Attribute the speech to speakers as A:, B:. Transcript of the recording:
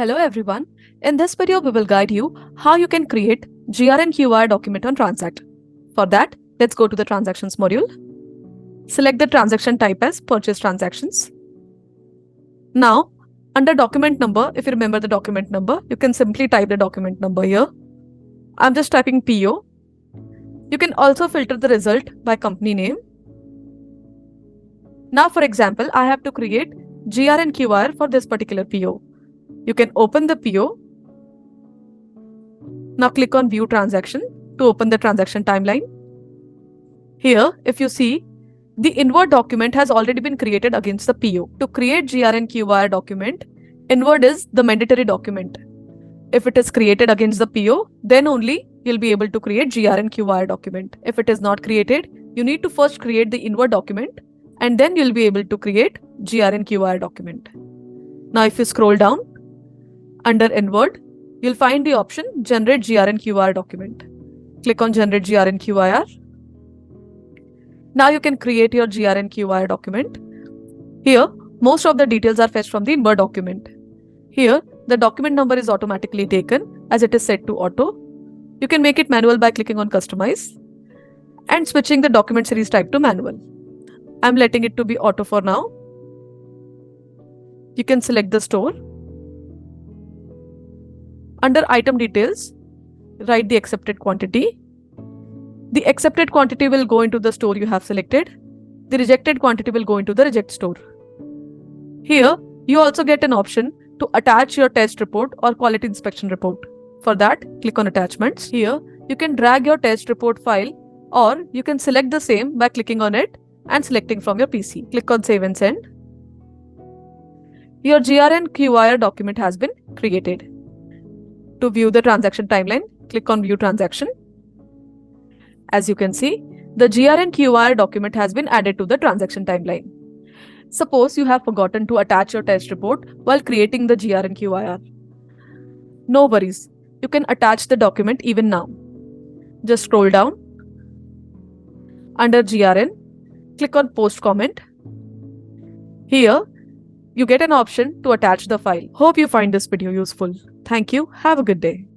A: Hello everyone. In this video, we will guide you how you can create GRN QIR document on TranZact. For that, let's go to the transactions module. Select the transaction type as purchase transactions. Now, under document number, if you remember the document number, you can simply type the document number here. I'm just typing PO. You can also filter the result by company name. Now, for example, I have to create GRN QIR for this particular PO. You can open the PO. Now click on View Transaction to open the transaction timeline. Here, if you see, the inward document has already been created against the PO. To create GRN QIR document, inward is the mandatory document. If it is created against the PO, then only you'll be able to create GRN QIR document. If it is not created, you need to first create the inward document and then you'll be able to create GRN QIR document. Now if you scroll down, under inward, you'll find the option Generate GRN QIR document. Click on Generate GRN QIR. Now you can create your GRN QIR document. Here, most of the details are fetched from the inward document. Here, the document number is automatically taken as it is set to auto. You can make it manual by clicking on Customize and switching the document series type to manual. I'm letting it to be auto for now. You can select the store. Under item details, write the accepted quantity. The accepted quantity will go into the store you have selected. The rejected quantity will go into the reject store. Here, you also get an option to attach your test report or quality inspection report. For that, click on attachments. Here, you can drag your test report file or you can select the same by clicking on it and selecting from your PC. Click on Save and Send. Your GRN QIR document has been created. To view the transaction timeline, click on View Transaction. As you can see, the GRN QIR document has been added to the transaction timeline. Suppose you have forgotten to attach your test report while creating the GRN QIR. No worries, you can attach the document even now. Just scroll down. Under GRN, click on Post Comment. Here, you get an option to attach the file. Hope you find this video useful. Thank you. Have a good day.